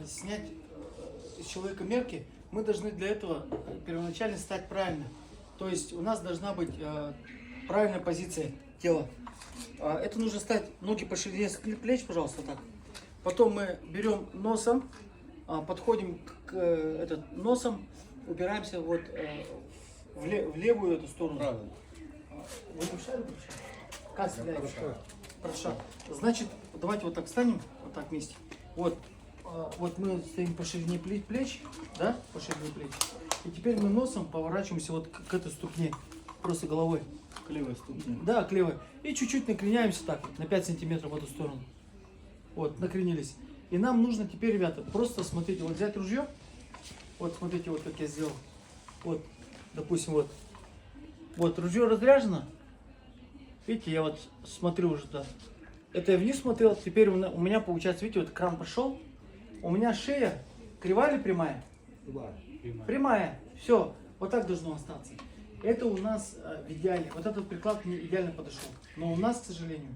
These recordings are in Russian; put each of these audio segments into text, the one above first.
снять с человека мерки, мы должны для этого первоначально стать правильно. То есть у нас должна быть правильная позиция тела. Это нужно стать ноги по ширине плеч, пожалуйста, так. Потом мы берем носом, подходим к носом, упираемся вот в левую эту сторону. Правильно. Вы мешали? Как стреляете? Хорошо. Значит, давайте вот так встанем, вот так вместе. Вот, вот мы стоим по ширине плеч, да, по ширине плеч. И теперь мы носом поворачиваемся вот к этой ступне, просто головой. К левой ступне. Да, к левой. И чуть-чуть накреняемся так, на 5 сантиметров в эту сторону. Вот, накренились. И нам нужно теперь, ребята, просто смотрите, вот взять ружье. Вот, смотрите, вот как я сделал. Вот, допустим, вот. Вот, ружье разряжено. Видите, я вот смотрю уже, да. Это я вниз смотрел, теперь у меня получается, видите, вот кран пошел. У меня шея кривая или прямая? Прямая. Все, вот так должно остаться. Это у нас в идеале. Вот этот приклад мне идеально подошел. Но у нас, к сожалению,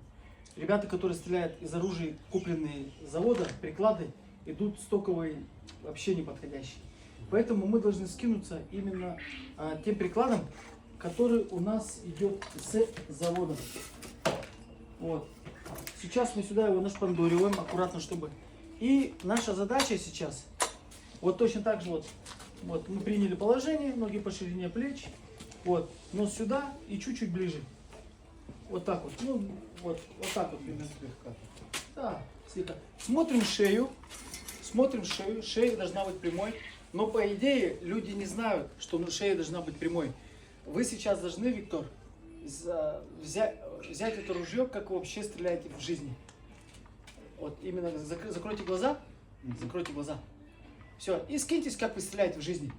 ребята, которые стреляют из оружия, купленные с завода, приклады, идут стоковые, вообще не подходящие. Поэтому мы должны скинуться именно тем прикладом, который у нас идет с завода. Вот. Сейчас мы сюда его нашпандориваем аккуратно, чтобы... И наша задача сейчас, вот точно так же вот мы приняли положение, ноги по ширине плеч, вот, нос сюда и чуть-чуть ближе. Вот так вот, ну, вот так вот примерно слегка. Да, слегка. Смотрим шею, шея должна быть прямой, но по идее люди не знают, что шея должна быть прямой. Вы сейчас должны, Виктор, взять это ружье, как вы вообще стреляете в жизни. Вот именно закройте глаза, закройте глаза. Все, и скиньтесь, как вы стреляете в жизни.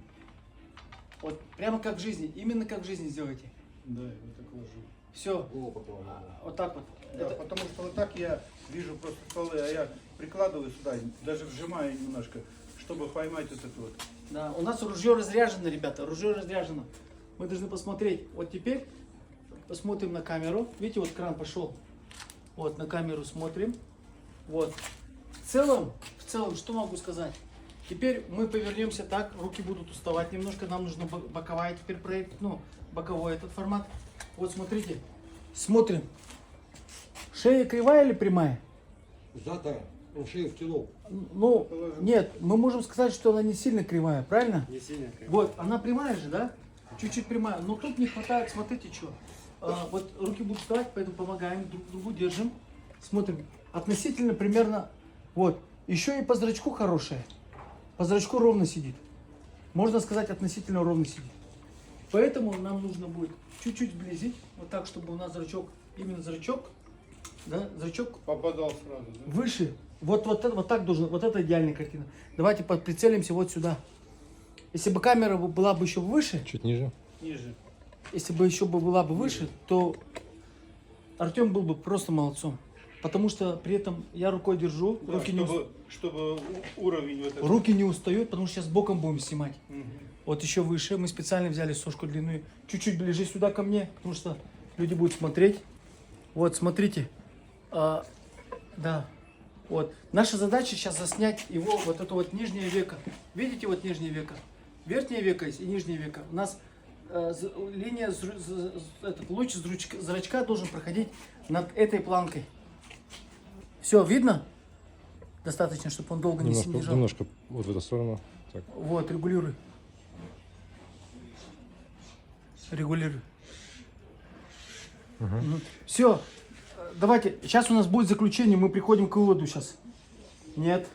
Вот прямо как в жизни, именно как в жизни сделайте. Да, я вот так ложу. Все, вот так вот. Да, это... Потому что вот так я вижу просто стволы, а я прикладываю сюда, даже вжимаю немножко, чтобы поймать вот это вот. Да, у нас ружье разряжено, ребята, ружье разряжено. Мы должны посмотреть. Вот теперь посмотрим на камеру. Видите, вот кран пошел. Вот на камеру смотрим. Вот. В целом, что могу сказать? Теперь мы повернемся так, руки будут уставать немножко. Нам нужно боковая теперь проект, ну, боковой этот формат. Вот смотрите, смотрим. Шея кривая или прямая? Сжатая, он шею втянул. Ну, нет, мы можем сказать, что она не сильно кривая, правильно? Не сильно кривая. Вот, она прямая же, да? Чуть-чуть прямая. Но тут не хватает, смотрите, что. Вот руки будут вставать, поэтому помогаем, друг другу держим. Смотрим. Относительно примерно, вот. Еще и по зрачку хорошая. По зрачку ровно сидит. Можно сказать, относительно ровно сидит. Поэтому нам нужно будет чуть-чуть сблизить, вот так, чтобы у нас зрачок, именно зрачок, да, зрачок Попадал сразу, да? выше. Вот так должен, вот это идеальная картина. Давайте прицелимся вот сюда. Если бы камера была бы еще выше, Чуть ниже. Ниже. если бы еще была бы выше, то Артем был бы просто молодцом. Потому что при этом я рукой держу, Да, руки, чтобы уровень вот этот. руки не устают, потому что сейчас боком будем снимать. Угу. Вот еще выше. Мы специально взяли сошку длинную. Чуть-чуть ближе сюда ко мне, потому что люди будут смотреть. Вот, смотрите. Да. Вот. Наша задача сейчас заснять его, вот это вот нижнее веко. Видите, вот нижнее веко? Верхнее веко есть и нижнее веко. У нас линия, этот луч зрачка должен проходить над этой планкой. Все, видно? Достаточно, чтобы он долго не снижал. Немножко вот в эту сторону. Так. Вот, регулируй. Регулируй. Все, давайте. Сейчас у нас будет заключение. Мы приходим к выводу сейчас. Нет.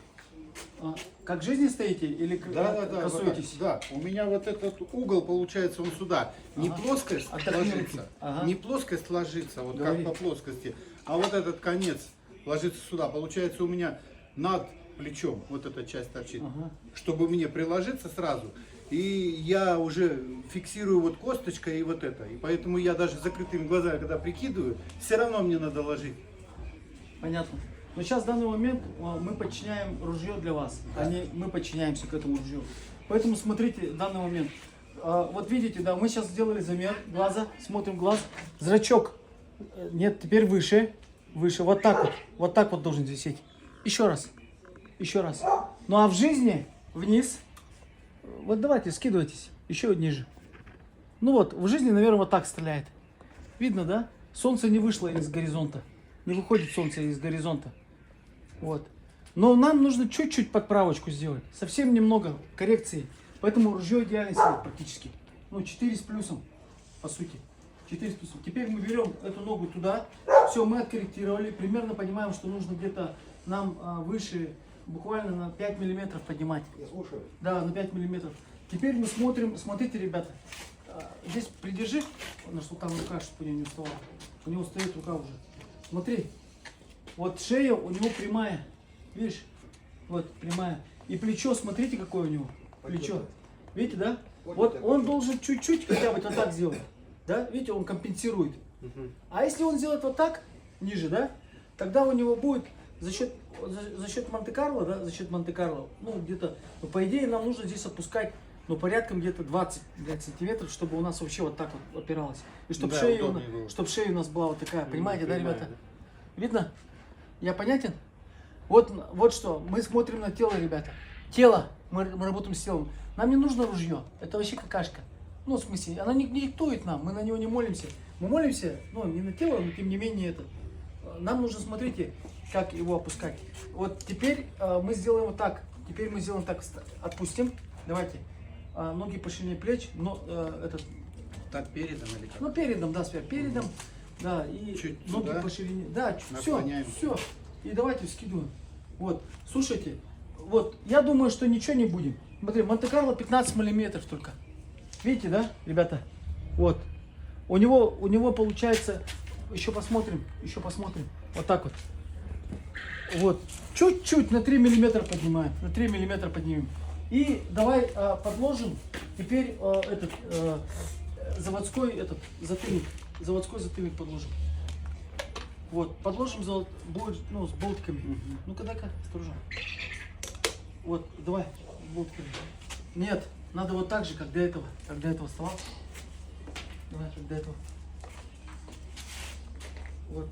Как в жизни стоите или Да, красуетесь? да. У меня вот этот угол получается он сюда. Не плоскость ложится, Ага. не плоскость ложится, вот Говори. как по плоскости, а вот этот конец ложится сюда. Получается у меня над плечом вот эта часть торчит, чтобы мне приложиться сразу. И я уже фиксирую вот косточкой и вот это. И поэтому я даже закрытыми глазами, когда прикидываю, все равно мне надо ложить. Понятно. Но сейчас в данный момент мы подчиняем ружье для вас, а не мы подчиняемся к этому ружью. Поэтому смотрите в данный момент. Вот видите, да, мы сейчас сделали замер глаза, смотрим глаз, зрачок. Нет, теперь выше, выше, вот так вот должен висеть. Еще раз, Ну а в жизни вниз. Вот давайте, скидывайтесь. Еще ниже. Ну вот, в жизни, наверное, вот так стреляет. Видно, да? Солнце не вышло из горизонта. Не выходит солнце из горизонта. Вот. Но нам нужно чуть-чуть подправочку сделать. Совсем немного коррекции. Поэтому ружье идеально сидит практически. Ну, 4 с плюсом, по сути. 4 с плюсом. Теперь мы берем эту ногу туда. Все, мы откорректировали. Примерно понимаем, что нужно где-то нам выше, буквально на 5 миллиметров поднимать. Я слушаю. Да, на 5 миллиметров. Теперь мы смотрим, смотрите, ребята. Здесь придержи, на что там рука, чтобы у него не уставала. У него стоит рука уже. Смотри. Вот шея у него прямая. Видишь? Вот прямая. И плечо, смотрите, какое у него. Плечо. Видите, да? Вот он должен чуть-чуть хотя бы вот так сделать. Да? Видите, он компенсирует. А если он сделает вот так, ниже, да? Тогда у него будет за счет Монте-Карло, да, за счет Монте-Карло, ну где-то, ну, по идее нам нужно здесь опускать, ну, порядком где-то 20 сантиметров, чтобы у нас вообще вот так вот опиралось. И чтобы, Да, шея, удобнее было. чтобы шея у нас была вот такая, понимаете, да, прямая, ребята? Видно? Я понятен? Вот что, мы смотрим на тело, ребята. Тело, мы работаем с телом. Нам не нужно ружье, это вообще какашка. Ну, в смысле, она не диктует нам, мы на него не молимся. Мы молимся, ну, не на тело, но тем не менее это. Нам нужно, смотрите, как его опускать. Вот теперь мы сделаем вот так. Теперь мы сделаем так, отпустим. Давайте. Ноги по ширине плеч, но этот, Так передом или как? ну, передом, да, сверху, передом. Да, и Чуть ноги сюда. по ширине. Да, все, Наклоняем. все. И давайте скидываем. Вот, слушайте, вот, я думаю, что ничего не будем. Смотри, Монте-Карло 15 миллиметров только. Видите, да, ребята? Вот. У него получается, еще посмотрим. Вот так вот. Вот. Чуть-чуть на 3 миллиметра поднимаем. На 3 миллиметра поднимем. И давай подложим теперь заводской затыльник. Заводской затыльник подложим. Вот. Подложим с болтками. Ну-ка, дай-ка, осторожно. Вот, давай, с болтками. Нет, надо вот так же, как до этого. Как до этого вставал. Давай, как до этого. Вот.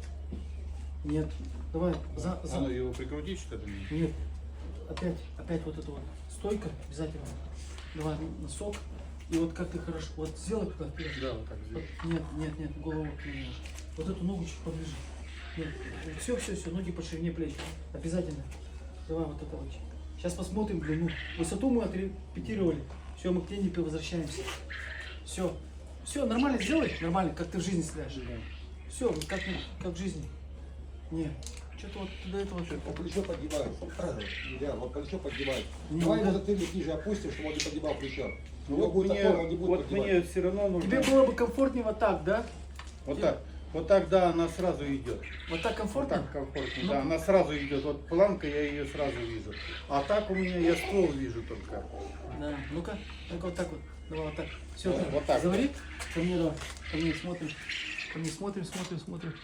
Нет. Давай, А ну его прикрутить что-то? Нет. Опять вот это вот. Стойка обязательно. Давай, носок. И вот как ты хорошо. Вот сделай туда вперед. Да, вот так Вот, сделать. нет, голову не можешь. Вот эту ногу чуть поближе. Нет. Все, ноги по ширине плеч. Обязательно. Давай вот это вот. Сейчас посмотрим длину. Высоту мы отрепетировали. Все, мы к ней не возвращаемся. Все, нормально сделай. Нормально, как ты в жизни стреляешь. Все, как в жизни. Не. Что-то вот до этого. Вот плечо поднимается. Нельзя, вот плечо поднимается. Не, Давай да. его затыльник ниже опустим, чтобы он не поднимал плечо. Ну, У него вот будет мне, такое, он не будет вот поднимать. мне все равно нужно. Тебе было бы комфортнее вот так, да? Вот так. Вот так, да, она сразу идет. Вот так Вот комфортно? так комфортно. Ну. Да, она сразу идет. Вот планка, я ее сразу вижу. А так у меня я ствол вижу только. Да. Ну-ка, вот так вот. Давай вот так. Все, Вот так. Завали. Ко мне давай. Ко мне смотрим. Смотрим.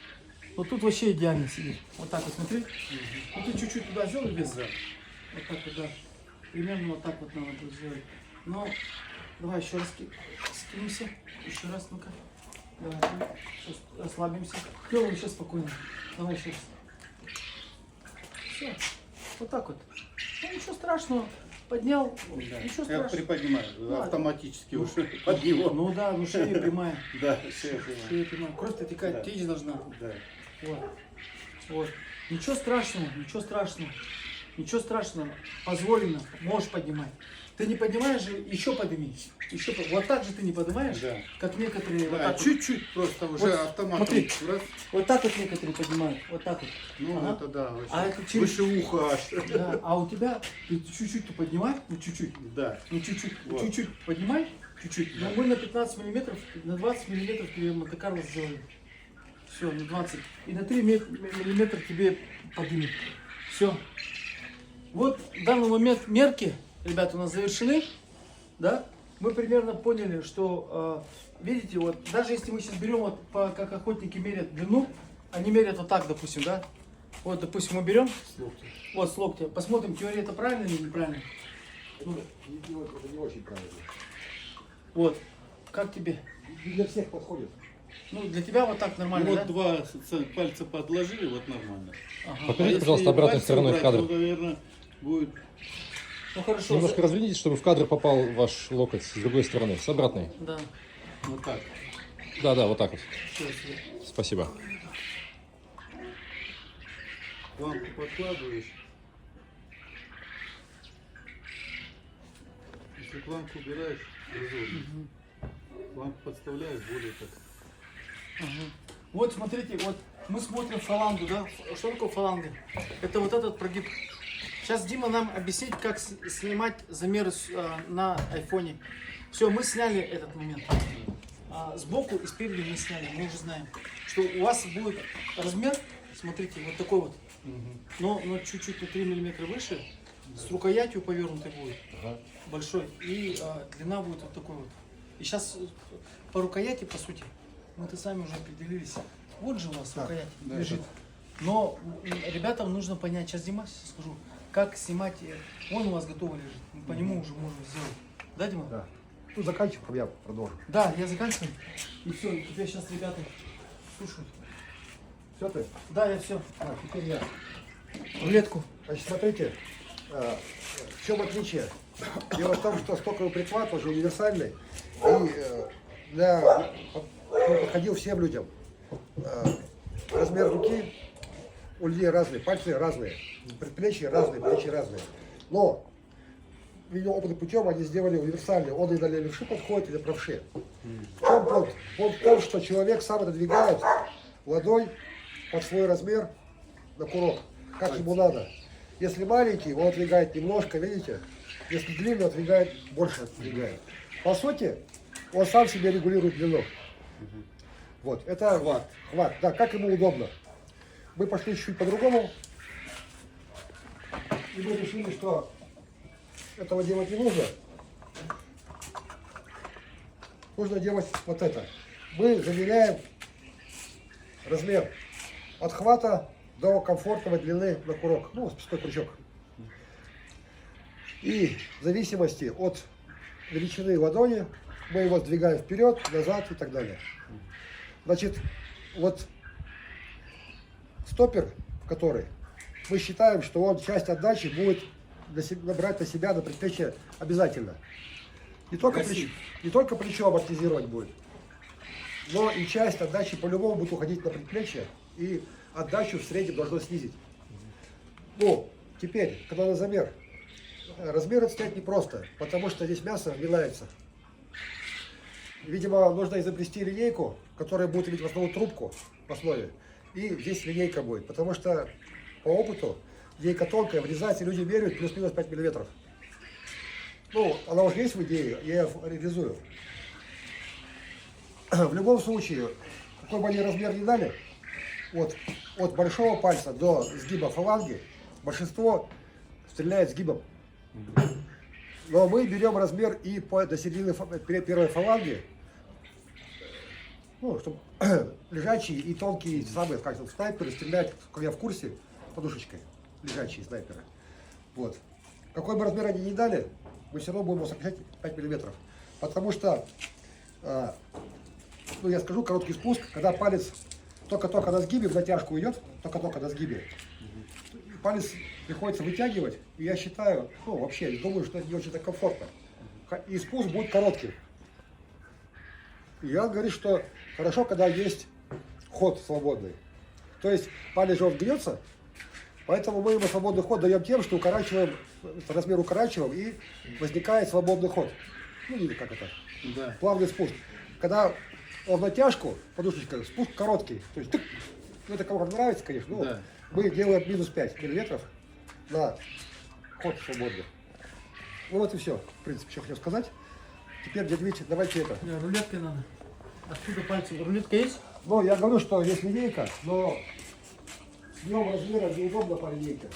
Вот тут вообще идеально сидит. Вот так вот смотри. Ну ты чуть-чуть туда сделай вес. Да. Вот так вот, да. Примерно вот так вот надо будет сделать. Но давай еще раз скинемся. Еще раз, ну-ка. Давай. Сейчас расслабимся. Делаем сейчас спокойно. Давай еще раз. Все. Вот так вот. Ну ничего страшного. Поднял. Да. Ничего Я страшного. приподнимаю Ладно. автоматически уже под него. Ну да, ну шея прямая. Да, шея прямая. Шея прямая. Кровь-то текать, Да. течь должна. Да. Вот. Ничего страшного. Позволено. Можешь поднимать. Ты не поднимаешь же, еще подними. Вот так же ты не поднимаешь, Да. как некоторые. Вот Да, так вот. чуть-чуть просто уже Вот автоматом. смотри. Раз. Вот так вот некоторые поднимают. Вот так вот. Ну Ага. это да, вообще. А это через- Выше уха аж. Да. А у тебя ты чуть-чуть ты поднимай, ну чуть-чуть. Да. Ну чуть-чуть, Вот. чуть-чуть поднимай, чуть-чуть. Но мы на 15 миллиметров, на 20 миллиметров тебе Монте-Карло сделали. Все, на 20. И на 3 миллиметра тебе поднимет. Все. Вот в данный момент мерки, ребята, у нас завершены. Да? Мы примерно поняли, что, видите, вот даже если мы сейчас берем, вот, как охотники мерят длину, они мерят вот так, допустим, да? Вот, допустим, мы берем, вот с локтя, посмотрим, теория это правильно или неправильно. Ну, Это не очень правильно. вот, как тебе? Не для всех подходит. Ну, для тебя вот так Ну, нормально, вот да? два пальца подложили, вот нормально. Ага. Покажите, если пожалуйста, обратной пальцы стороной в убрать, кадр. то, наверное, будет Ну хорошо. Немножко развернитесь, чтобы в кадр попал ваш локоть с другой стороны, с обратной. Да. Вот так. Да, да, вот так вот. Сейчас. Спасибо. Лампу подкладываешь. Если лампу убираешь, разорвешь. Лампу подставляешь, более так. Ага. Вот смотрите, вот мы смотрим фалангу, да? Что такое фаланга? Это вот этот прогиб. Сейчас Дима нам объяснит, как снимать замеры на айфоне. Все, мы сняли этот момент. Сбоку и спереди мы сняли. Мы уже знаем, что у вас будет размер, смотрите, вот такой вот. Но чуть-чуть на 3 миллиметра выше, с рукоятью повернутой будет, большой. И длина будет вот такой вот. И сейчас по рукояти, по сути, мы-то сами уже определились. Вот же у вас рукоять лежит. Но ребятам нужно понять, сейчас Дима скажу, как снимать. Вон у вас готово лежит. Мы по нему уже можем сделать. Да, Дима? Да. Ну, заканчивай, я продолжу. Да, я заканчиваю. И все, теперь сейчас ребята слушают. Все ты? Да, я все. Теперь я. Рулетку. Значит, смотрите, в чем отличие? Дело в том, что стоковый прихват уже универсальный и подходил всем людям. Размер руки у людей разный, пальцы разные, предплечья разные, плечи разные. Но видимо, опытным путем они сделали универсальный. Он и для левши подходит, и для правши. В чем плод? Плод в том, что человек сам отодвигает ладонь под свой размер на курок, как ему надо. Если маленький, он отодвигает немножко, видите? Если длинный, отодвигает больше, отодвигает. По сути, он сам себе регулирует длину. Вот, это хват, да, как ему удобно. Мы пошли чуть-чуть по-другому. И мы решили, что этого делать не нужно. Нужно делать вот это. Мы замеряем размер от хвата до комфортной длины на курок. Ну, спустой крючок. И в зависимости от величины ладони мы его сдвигаем вперед, назад и так далее. Значит, вот стопер, который мы считаем, что он часть отдачи будет набрать на себя, на предплечье обязательно. Не только плечо амортизировать будет, но и часть отдачи по-любому будет уходить на предплечье, и отдачу в среднем должно снизить. Ну, теперь, когда на замер, размер отстоять непросто, потому что здесь мясо вминается. Видимо, нужно изобрести линейку, которая будет иметь в основном трубку в основе, и здесь линейка будет, потому что по опыту линейка тонкая, врезается, люди меряют плюс-минус 5 миллиметров. Ну, она уже есть в идее, я ее реализую. В любом случае, какой бы они размер ни дали, вот от большого пальца до сгиба фаланги, большинство стреляет сгибом. Но мы берем размер и до середины первой фаланги, ну, чтобы лежачие и тонкие, самые, как снайперы стреляют, как я в курсе, подушечкой, лежачие снайперы. Вот. Какой бы размер они ни дали, мы все равно будем его сокращать 5 миллиметров. Потому что, ну, я скажу, короткий спуск, когда палец только на сгибе в затяжку идет, только на сгибе, палец приходится вытягивать, и я считаю, ну, вообще, думаю, что это не очень так комфортно. И спуск будет коротким. И я говорю, что хорошо, когда есть ход свободный. То есть палец же он гнется, поэтому мы ему свободный ход даем тем, что укорачиваем, размер укорачиваем, и возникает свободный ход. Ну, или как это? Да. Плавный спуск. Когда он в натяжку, подушечка, спуск короткий. То есть, ну, это кому как нравится, конечно. Ну, Да. мы делаем минус 5 миллиметров на ход свободный. Ну вот и все, в принципе, что хотел сказать. Теперь, дядя Витя, давайте это. Рулеткой надо. Откуда пальцы? Рулетка есть? Ну, я говорю, что есть линейка, но с днем размера неудобно по линейке.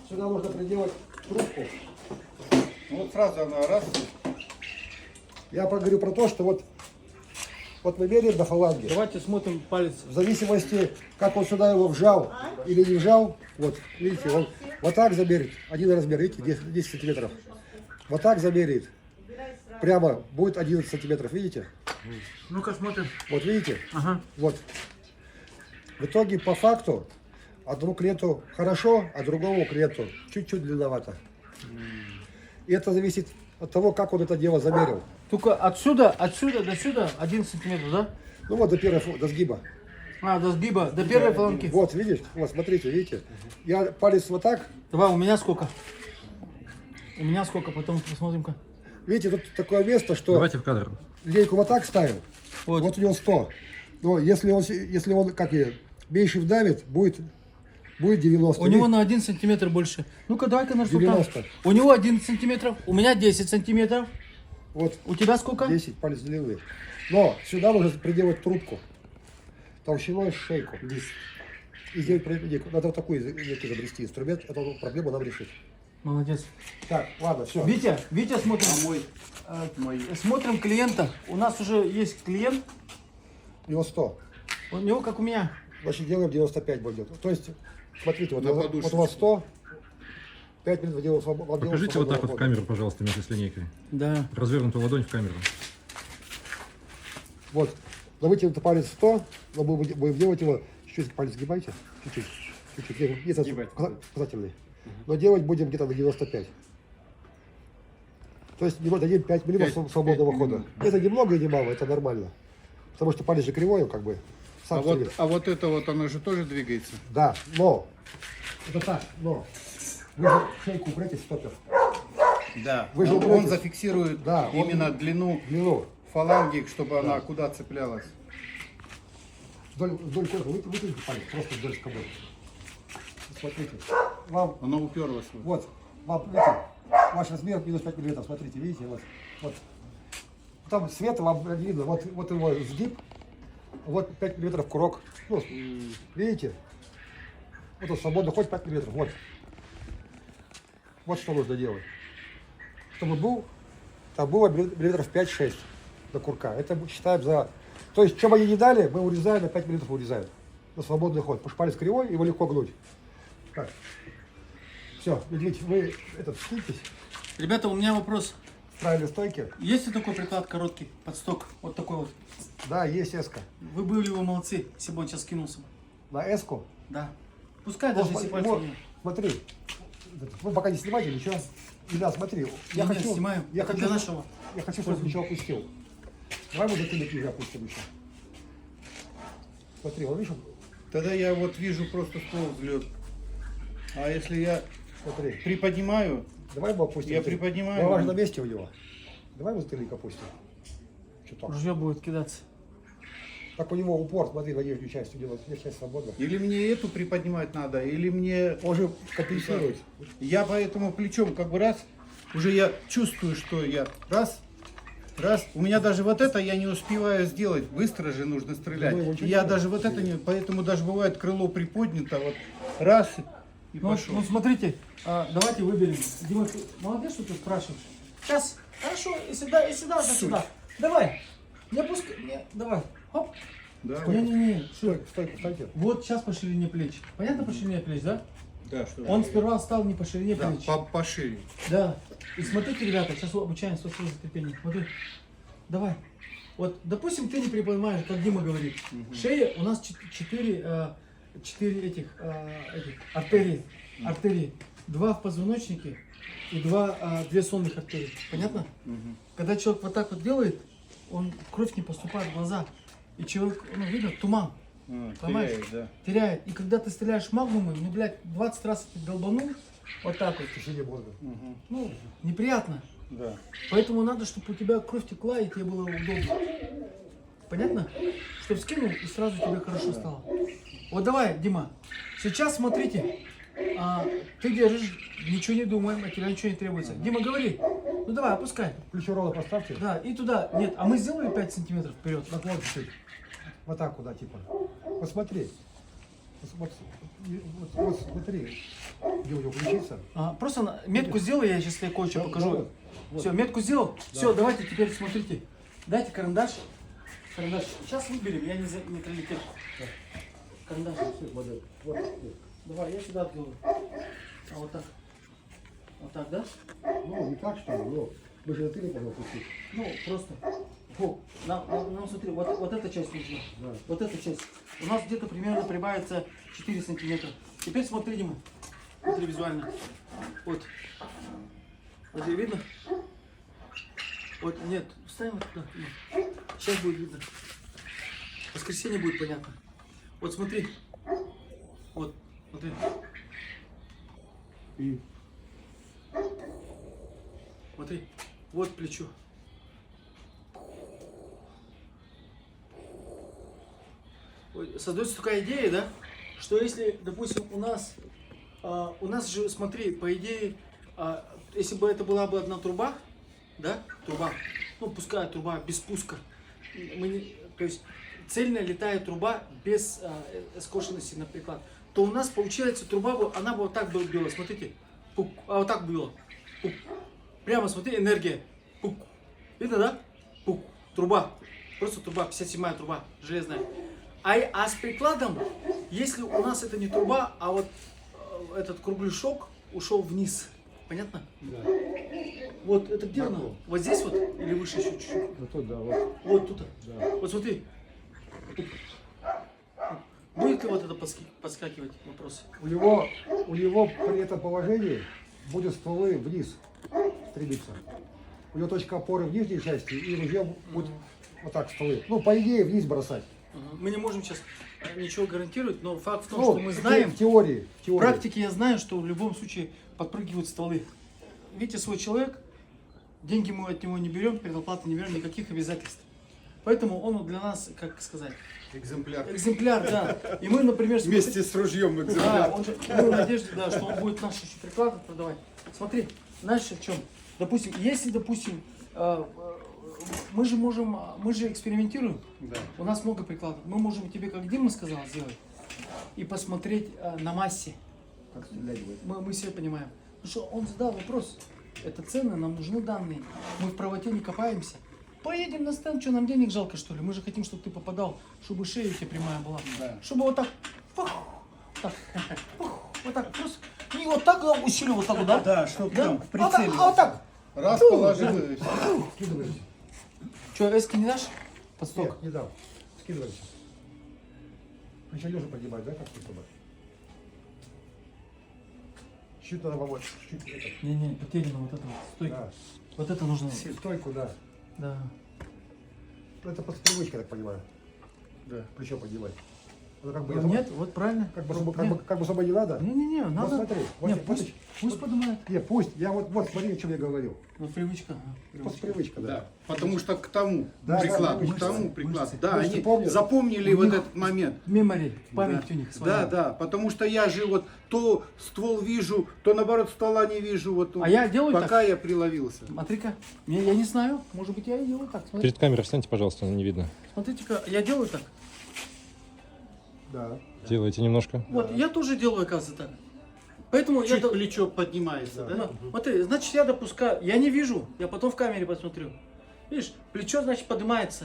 Сюда нужно приделать трубку. Ну, вот сразу она раз. Я говорю про то, что вот мы меряем на фаланге. Давайте смотрим палец. В зависимости, как он сюда его вжал или не вжал, вот, видите, он вот так замерит, один размер, видите, 10 сантиметров. Вот так замерит, прямо будет 11 сантиметров, видите? Ну-ка смотрим. Вот видите? Ага. Вот. В итоге, по факту, Одному клиенту хорошо, а другому клиенту чуть-чуть длинновато. И это зависит от того, как он это дело замерил. Только отсюда до сюда 11 сантиметров, да? Ну вот до сгиба. А, до сгиба, до первой планки. Вот, видишь? Вот, смотрите, видите? Я палец вот так. Давай, у меня сколько? У меня сколько, потом посмотрим-ка. Видите, тут такое место, что Давайте в кадр. лейку вот так ставим. Вот. Вот у него 100. Но если он как и меньше вдавит, будет 90. У него на 1 сантиметр больше. Ну-ка, давай-ка наш 90. У него 11 сантиметров, у меня 10 сантиметров. Вот У тебя сколько? 10 палец длины. Но сюда нужно приделать трубку. Толщиной шейку. И сделать проводник. Надо вот такой изобрести инструмент. Эту проблему нам решить. Молодец. Так, ладно, все. Витя, смотрим. Мой. Смотрим клиента. У нас уже есть клиент. У него 100. У него как у меня. Значит, делаем 95 будет. То есть, смотрите, вот, На вот подушечке. у вас 100. 5 минут делаем свободного. Покажите вот так вот в камеру, пожалуйста, вместе с линейкой. Да. Развернутую ладонь в камеру. Вот. На вытянутый палец 100, но мы будем делать его, чуть-чуть палец сгибайте, чуть-чуть, где-то показательный. Но делать будем где-то на 95. То есть дадим 5 миллимов свободного хода. Это ни много и ни мало, это нормально. Потому что палец же кривой, он как бы сам стремится. А вот это вот, оно же тоже двигается. Да, но, это так, но, вы же шейку упрете в стопер, Да. Вы же он упрете. зафиксирует Да, он- именно длину длину. фаланги, чтобы она куда цеплялась. Вдоль корпуса вытяните палец, просто вдоль скобы. Смотрите, вам Оно уперлось. вот, вам, видите, ваш размер минус 5 миллиметров, смотрите, видите, вот. Там света вам не видно, вот его сгиб, вот 5 миллиметров курок, ну, видите, вот он свободно, хоть 5 миллиметров, вот. Вот что нужно делать. Чтобы там было миллиметров 5-6 до курка, это мы считаем за... То есть, чем они не дали, мы урезаем, на 5 миллиметров урезаем, на свободный ход, потому что палец кривой, его легко гнуть. Так. Все, Медведь, вы скиньтесь Ребята, у меня вопрос. в правильной стойке. Есть ли такой приклад короткий, подсток? Вот такой вот. Да, есть эска. Вы были его молодцы, если бы он сейчас скинулся. На эску. Да. Пускай Ну, даже если пальцы вот, не... смотри, вы пока не снимайте ничего. Илья, смотри, я Не, хочу, снимаем. я Это хочу, для нашего. я хочу, чтобы ничего опустил. Давай мы затыльник ниже опустим еще. Смотри, он видишь, Тогда я вот вижу просто ствол взлет. А если я смотри. приподнимаю, Давай мы опустим. Я приподнимаю. Голова же на месте у него. Давай мы затыльник опустим. Чуток. Ружье будет кидаться. Так у него упор, смотри, на нижнюю часть, у него верхняя часть свободна. или мне эту приподнимать надо, или мне... Он же компенсирует. Я поэтому плечом как бы раз, уже я чувствую, что я раз, у меня даже вот это я не успеваю сделать, быстро же нужно стрелять. Ну, его И чуть я нет. даже вот это не, поэтому даже бывает крыло приподнято, вот раз и Ну, пошел. ну смотрите, давайте выберем. Дима, ты молодец, что ты спрашиваешь. Сейчас, хорошо, и сюда, сюда. Давай. Не пускай, давай. Хоп. Да, Не-не-не. Стойку, стойте. Вот сейчас по ширине плеч. Понятно по ширине плеч, да? да, что Он сперва стал не по ширине да, плеч. пошире. Да. И смотрите, ребята, сейчас обучаем свое терпение. Смотри. Давай. Вот, допустим, ты не приподнимаешь, как Дима говорит. Шея у нас 4 этих артерии. 2 в позвоночнике и 2 сонных артерии. Понятно? Когда человек вот так вот делает, кровь не поступает в глаза. И человек, видно, туман. Понимаешь? Теряет, да. Теряет. И когда ты стреляешь магнумом, 20 раз ты долбанул, вот так вот. В течение мозга. Ну, неприятно. Да. Поэтому надо, чтобы у тебя кровь текла и тебе было удобно. Понятно? Чтобы скинул и сразу тебе хорошо стало. Вот давай, Дима. Сейчас смотрите. Ты держишь, ничего не думаем, от тебя ничего не требуется. Дима, говори. Ну давай, опускай. Плечо ровно поставьте. Да, и туда. Нет, а мы сделали 5 сантиметров вперед. Наклон чуть-чуть. Вот так куда, типа. Посмотри. Вот смотри, где у него ключица. Просто метку сделай, я сейчас тебе кое-что Да, покажу. да, вот. Все, метку сделал. Все, давайте теперь смотрите. Дайте карандаш. Сейчас выберем, я не прилетел. Карандаш. Модель. Вот. Давай, я сюда делаю. Вот так. Вот так, да? Ну, не так, что ли, но мы же затыльник можем опустить. Ну, просто. Фу, нам смотри, вот эта часть нужна. Да. Вот эта часть. у нас где-то примерно прибавится 4 сантиметра. Теперь смотри, Дима. Смотри визуально. Вот. Вот видно? Вот, нет, ставим вот туда. Сейчас будет видно. В воскресенье будет понятно. Вот смотри. Вот, смотри. И смотри, вот плечо. Создается такая идея, да, что если, допустим, у нас же, смотри, по идее, если бы это была бы одна труба, да, труба, ну, пускай труба без спуска, то есть цельная летая труба без скошенности на приклад, то у нас получается труба, она бы вот так бы била, смотрите, пук, а вот так била, пук. Прямо смотри, энергия, пук. Видно, да? Пук, труба, просто труба, 57-я труба, железная. А с прикладом, если у нас это не труба, а вот этот кругляшок ушел вниз, понятно? Да. Вот это где оно? Вот здесь вот или выше еще чуть-чуть? Вот тут, да, вот. Вот тут. Да. Вот смотри. Будет ли вот это подскакивать? Вопрос. У него при этом положении будет стволы вниз стремиться. У него точка опоры в нижней части, и ружье будет вот так стволы. Ну, по идее, вниз бросать. Мы не можем сейчас ничего гарантировать, но факт в том, Ну, что мы знаем, в теории. в практике я знаю, что в любом случае подпрыгивают стволы. Видите, свой человек, деньги мы от него не берем, предоплаты не берем, никаких обязательств. Поэтому он для нас, как сказать, Экземпляр. экземпляр, да. И мы, например, Вместе с ружьем да, экземпляр. он же, мы в надежде, да, что он будет наши еще приклады продавать. Смотри, знаешь в чем? Допустим, если, допустим, мы же экспериментируем, Да. у нас много прикладов. Мы можем тебе, как Дима сказал, сделать и посмотреть на массе. Как стрелять будет. Мы все понимаем. Потому что он задал вопрос. Это ценно, нам нужны данные. Мы в правоте не копаемся. Поедем на стенд, что нам денег жалко, что ли? Мы же хотим, чтобы ты попадал, чтобы шея у тебя прямая была. Да. Чтобы вот так, пух, так, пух, вот так, просто не вот так усилил, вот так вот, да? Да, чтоб Да? там в А прицеле. вот так. Раз положил и всё. Скидывайте. Что, эски не дашь? Под сток? Нет, не дам. Скидывайте. Еще лежа поднимать, да, как чтобы? Чуть надо помочь. Чуть это. Не, потеряно вот это вот, стойка. Да. Вот это нужно. Стойку, да. Да. Ну, это просто привычка, я так понимаю. Да. Плечо поднимать. Ну, как бы, Ну, нет, вот правильно. Как бы, Нет. как бы особо не надо. Не, Ну, надо. смотри, вот, Нет, вот, пусть поднимает. Не, пусть. Я вот смотри, о чем я говорил. Вот привычка. Просто привычка, да. Да. Потому что к тому Да, приклад, да, к тому мышцы, приклад. мышцы. Да, Мышцы они помнят. запомнили У вот них этот момент. Мемори, память Да. у них своя. Да, потому что я же вот то ствол вижу, то наоборот ствола не вижу. Вот, А я делаю пока так. я приловился. Смотри-ка, я не знаю, может быть я и делаю так. Смотри. Перед камерой встаньте, пожалуйста, не видно. Смотрите-ка, я делаю так. Да. Делайте немножко. Вот, я тоже делаю, оказывается, так. Поэтому я... Чуть плечо поднимается, да? Ну, смотри, значит, я допускаю, я не вижу, я потом в камере посмотрю. Видишь, плечо, значит, поднимается.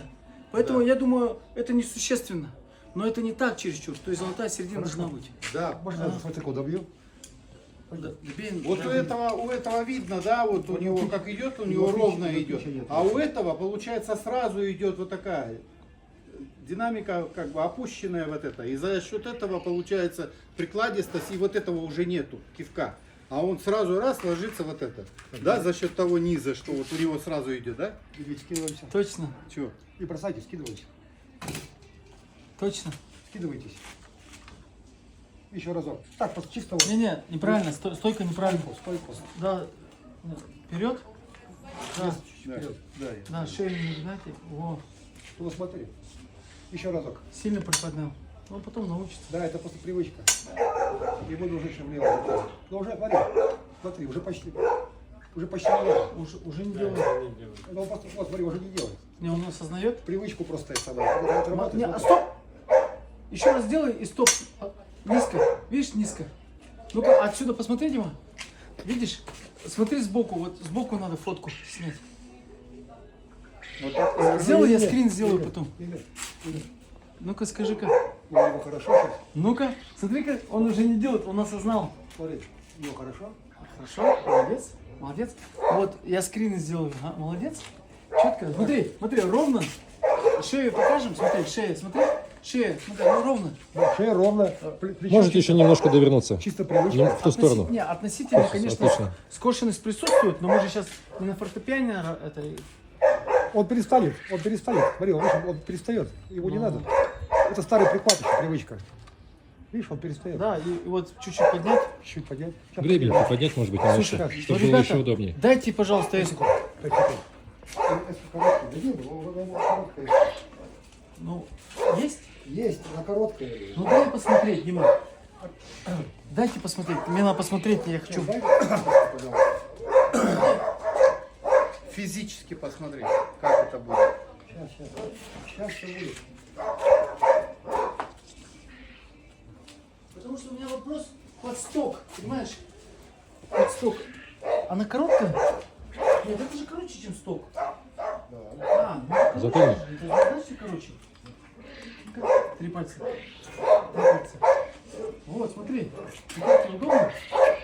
Поэтому Да. я думаю, это несущественно. Но это не так чересчур, то есть золотая середина должна быть. Да. Можно я смотрю, добью? Да, добей, Вот да. у этого видно, да, вот у него как идет, у него его ровно плечи идет. нет. А у этого, получается, сразу идет вот такая динамика, как бы опущенная вот это. И за счет этого получается прикладистость, и вот этого уже нету, кивка. А он сразу раз ложится вот это. Да, за счет того низа, что вот у него сразу идет, да? Или скидываемся. Точно, Чё? И бросайте, скидывайте. точно. Скидывайтесь. Еще разок. Так, просто чисто вот. Не, неправильно, стойка неправильно. Стойку. Да, вперед. Да, Да, Вперед. да. да, шею не гнайте. Во, Туда смотри. Еще разок. сильно приподнял. Он потом научится. Да, это просто привычка. И буду уже еще влево. Ну уже, смотри, уже почти не делает. Уже не делает. Это он просто, вот, смотри, уже не делает. Не, он осознает. Привычку просто это самое. Это работает. Не, стоп! Еще раз сделай и стоп. Низко. Видишь, низко. Ну-ка, отсюда посмотри, Дима. Видишь? Смотри сбоку. Вот сбоку надо фотку снять. Вот так. Сделай, я Или- скрин сделаю или- потом. или- Ну-ка, скажи-ка. У него хорошо сейчас. Ну-ка, смотри-ка, он уже не делает, он осознал. Смотри, у него хорошо. Хорошо, молодец, молодец. Вот, я скрины сделаю, молодец. Четко, смотри, ровно. Шею покажем, смотри, шея, смотри. Шея, ну ровно. Да, шея ровно. Плечо Можете еще немножко довернуться. чисто Ну, привычно. в ту сторону. Не, относительно, конечно, Отлично. скошенность присутствует, но мы же сейчас не на фортепиане, это... Он перестанет, он перестанет. Смотри, он перестает. Его не надо. Это старый прихват еще, привычка. Видишь, он перестает. Да, и вот чуть-чуть поднять. Чуть поднять. Сейчас Гребень поднимем. приподнять, может быть, немножко, Слушай, чтобы ну, было ребята, еще удобнее. дайте, пожалуйста, эску. Так, теперь. Эску короткая. Да нет, она короткая. Ну, есть? Есть, она короткая. Ну, дай посмотреть, Дима. Дайте посмотреть. Мне надо посмотреть, я хочу. Дай, пожалуйста. Физически посмотреть, как это будет. Сейчас все будет. Потому что у меня вопрос подсток, понимаешь? Подсток. Она короткая? Нет, это же короче, чем сток. А, ну это Зато короче. Это значит короче. Ну-ка, 3 пальца. 3 пальца. Вот, смотри. И как тебе удобно?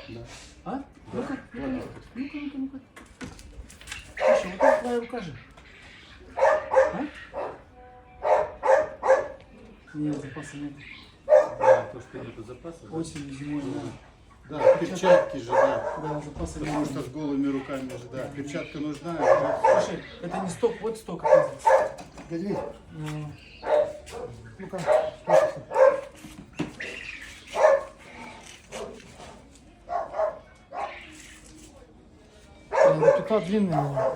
Да. А? Ну-ка, ну-ка. Слушай, вот это твоя рука же. А? Нет, запаса нет. Да, то, что нету запаса. Да, Осенью, зимой, да. да, перчатки же, да. Да, запаса Потому нет. что с голыми руками же, да. Перчатка нужна. Слушай, это не сток, вот сток, оказывается. Дядя Вить, Ну, ну-ка. петла длинная.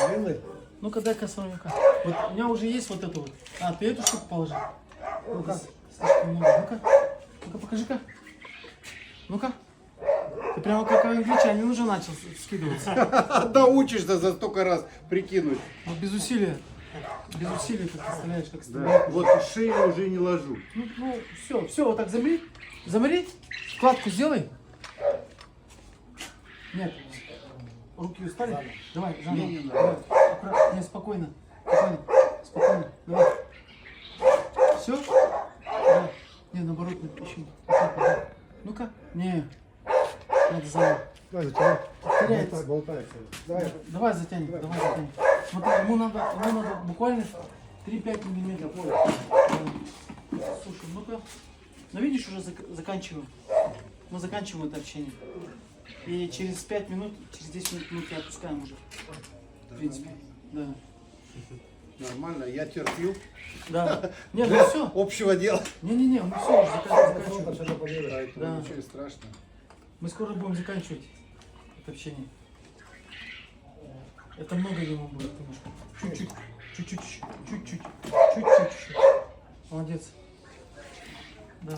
Длинный? Ну-ка, дай-ка сорвика. Вот у меня уже есть вот это вот. А, ты эту штуку положи. Ну-ка, слишком много. Ну-ка, ну-ка, покажи-ка. Ну-ка. Ты прямо как англичанин уже начал скидываться. Да учишься за столько раз прикинуть. Вот без усилия. Без усилий, ты представляешь, как Да. стреляет. Вот шею уже не ложу. Ну, все, вот так замри. Замри. Вкладку сделай. Нет. Руки устали? Давай, заново. Не надо. Давай. Аккуратно. Не, спокойно. Спокойно. Давай. Все? Да. Не, наоборот, еще. Ну-ка. Не. Надо заново. Давай, затяни. Теряется. Болтается. Давай. Давай затянем, давай затянем. Смотри, ему надо буквально 3-5 миллиметров. Слушай, ну-ка. Ну видишь, уже заканчиваем. Мы заканчиваем это общение. И через 5 минут, через 10 минут мы тебя отпускаем уже. В принципе. Да. Нормально, я терпил. Да. Нет, ну все. Общего дела. Не-не-не, мы все уже Фронтом заканчиваем. все запланировано. Поэтому Да. ничего страшного. Мы скоро будем заканчивать это общение. Это много ему будет, немножко. Чуть-чуть. Молодец. Да.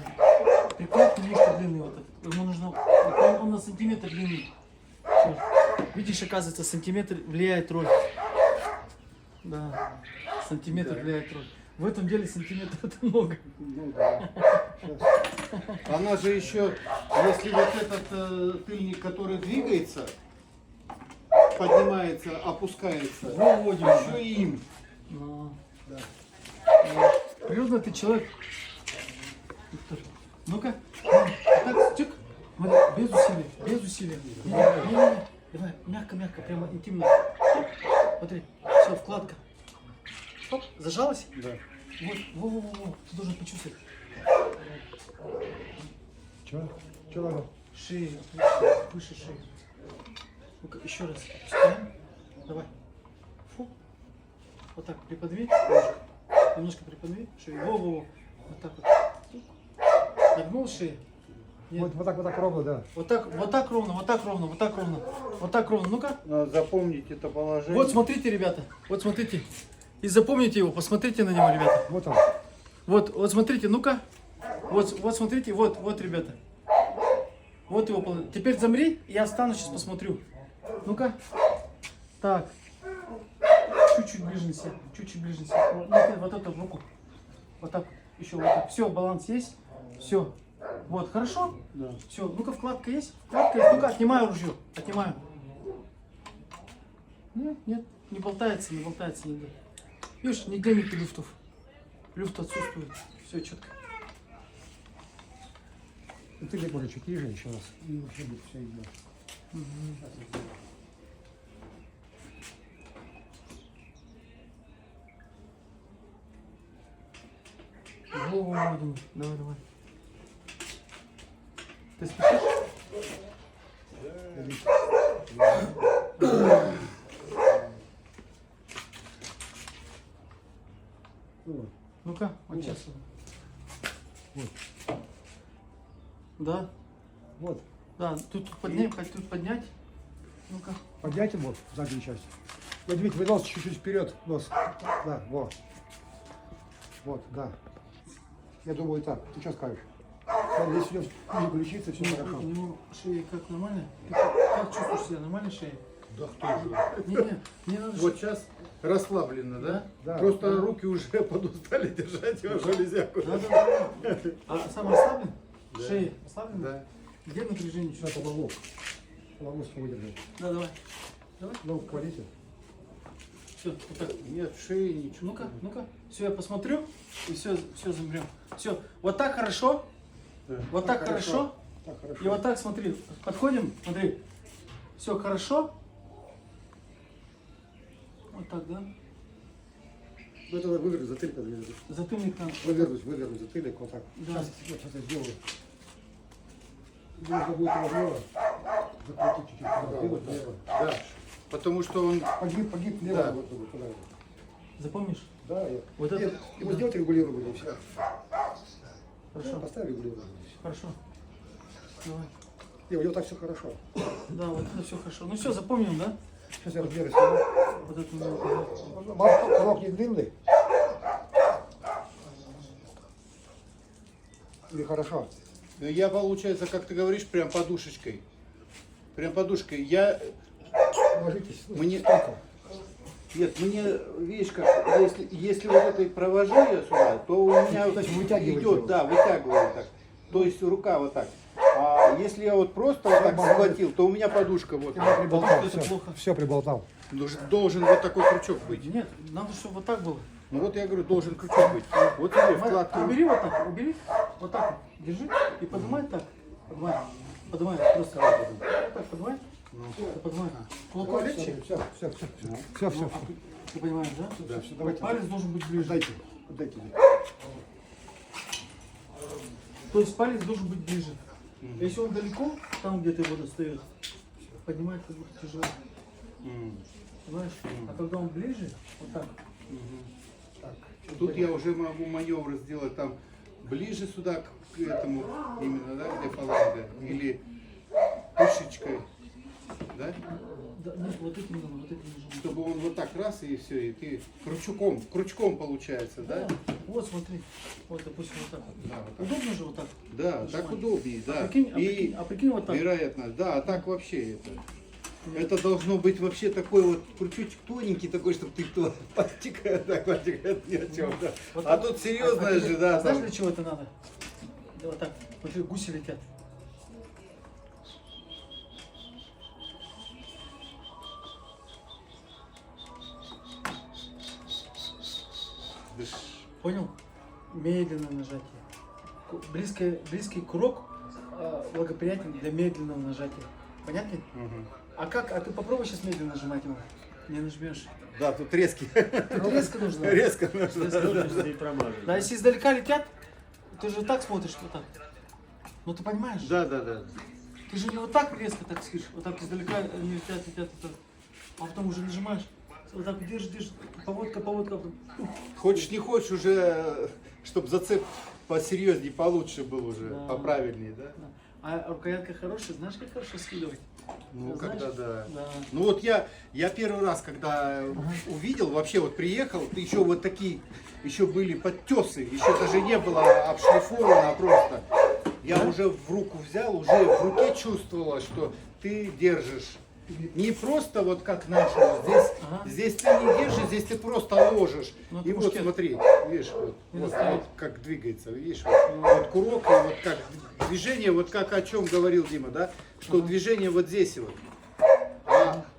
Приклад немножко длинный вот этот. Ему нужно... Он на сантиметр длинный. Всё. Видишь, оказывается, сантиметр влияет роль. Да. Сантиметр влияет роль. В этом деле сантиметр это много. Ну да. Она же еще, если вот этот тыльник, который двигается, поднимается, опускается, Выводим. еще и им. Ну, Да. природно ты человек. Виктор. Ну-ка. Так, чик. Смотри, без усилия. Не. Давай, мягко, прямо интимно. Смотри, все, вкладка. Стоп, зажалась? Да. Вот, во. Ты должен почувствовать. Че? Че надо? Шею, выше шеи. Ну-ка, еще раз. Опускаем. Давай. Фу. Вот так приподними. Немножко приподними шею. Во. Вот так вот. Нагнул шею. Нет. Вот так ровно, да. Вот так ровно. Ну-ка. Надо запомнить это положение. Вот смотрите, ребята. Вот смотрите. И запомните его. Посмотрите на него, ребята. Вот он. Вот смотрите, ну-ка. Вот смотрите, вот, ребята. Вот его положение. Теперь замри, я встану, сейчас посмотрю. Ну-ка. Так. Чуть-чуть ближе неси. Вот эту руку. Вот так. Еще вот так. Все, баланс есть. Все. Вот, хорошо? Да. Все, ну-ка, вкладка есть? Вкладка есть. Ну-ка, отнимаю ружье. Отнимаю. Нет, не болтается нигде. Видишь, нигде нет люфтов. Люфт отсутствует. Все четко. Ну, ты может чуть ниже еще раз. И вообще будет все идет. Давай, давай. Ты спешишь? Ну, Ну-ка, вот сейчас. Да, вот. да, тут поднять, тут поднять. Ну-ка. Поднять его, заднюю часть. Поднимите вы нос чуть-чуть вперед. Нос. Да, вот. Вот, да. Я думаю, так. Ты что скажешь? Здесь идет ниже ключицы, все хорошо. У него шея как нормально? Ты как чувствуешь себя? Нормально шея? Да кто же? Не, мне надо Вот сейчас расслабленно, да? Да. Просто руки уже подустали держать его железяку. Да, да, да. А сам расслаблен? Да. Шея расслаблена? Да. Где напряжение Сейчас чувствуешь? помогу. Помогу выдержать. Да, давай. Давай. Ну, кладите. Все, вот так. Нет, шеи ничего. Ну-ка, ну-ка. Все, я посмотрю и все замрем. Все, вот так хорошо. Да. Вот так хорошо. Так, хорошо. И вот так, смотри, подходим, смотри. Все хорошо. Вот так, да? Ну, это надо вывернуть затыльник, надо вывернуть. Затыльник там. Вывернуть затыльник, вот так. Да. Сейчас я сделаю. Нужно будет его влево. Закрутить чуть-чуть. Влево, влево. Да. Потому что он... Погиб влево. Да. Вот туда. Запомнишь? Да, я. Вот Нет, это- его да. сделать регулируемый, и все. Хорошо. Поставь регулируемый. Хорошо. Давай. И у него так все хорошо. Да, вот это все хорошо. Ну все, запомним, да? Сейчас я размеры сниму. Вот это мы- Курок не длинный. Или хорошо? Я, получается, как ты говоришь, прям подушечкой. Прям подушкой. Я... Ложитесь. Мне- Столько. Нет, мне, видишь, как, если вот этой провожу я сюда, то у меня То есть вытягиваете идет, его? да, вытягиваю так. То есть рука вот так. А если я вот просто вот так схватил, то у меня подушка вот. Я приболтал. Потому что это Все, плохо. все приболтал. Должен вот такой крючок быть. Нет, надо, чтобы вот так было. Ну вот я говорю, должен крючок быть. Вот тебе вкладка. Убери вот так, убери. Вот так вот. Держи и поднимай так. Поднимай. Поднимай. Просто вот так поднимай. Поднимай. Кулаком легче. Все. Ты понимаешь, да? Да. Все, давайте. Палец должен быть ближе. Дайте. То есть палец должен быть ближе. Если он далеко, там где ты его достаешь, поднимает как будто тяжело. Понимаешь? А когда он ближе, вот так. Тут я уже могу маневр сделать там ближе сюда к этому именно, да, где фаланга. Или пушечкой. Да? Да, нет, вот этим надо, вот этим нужно. Чтобы он вот так раз и все, и ты крючком получается, да? Вот смотри. Вот, допустим, вот так. Да, вот так. Удобно же вот так. Да, так удобнее, да. А прикинь вот так. Вероятность, да, а так вообще это должно быть вообще такой вот крючочек тоненький такой, чтобы ты кто подтекает, так подтекает ни о чем, да. Вот А так. тут серьезное же, да. Знаешь, там. для чего это надо? Да, вот так. Смотри, гуси летят. Дыш. Понял? Медленное нажатие. Близкий курок благоприятен для медленного нажатия. Понятно? Мгм. А как? А ты попробуй сейчас медленно нажимать его. Не нажмешь. Да, тут резкий. Тут резко нужно. Резко нужно. Да, если издалека летят, ты же так смотришь, вот так. Ну ты понимаешь? Да. Ты же не вот так резко так скажешь, вот так издалека они летят, вот так. А потом уже нажимаешь. Вот так держишь, поводка, потом. Хочешь не хочешь уже, чтобы зацеп посерьезнее, получше был уже, Да. поправильнее, да? А рукоятка хорошая, знаешь, как хорошо скидывать? Ну, Знаешь? когда да. Да. Ну вот я первый раз, когда увидел, вообще вот приехал, еще вот такие, еще были подтесы, еще даже не было обшлифовано, а просто. Я уже в руку взял, уже в руке чувствовала, что ты держишь. Не просто вот как наши, здесь ты не держишь, здесь ты просто ложишь. Ну, это И вот мушкет. смотри, видишь, Не вот достает. как двигается, видишь, вот курок, и вот как движение, вот как о чем говорил Дима, да, что движение вот здесь вот.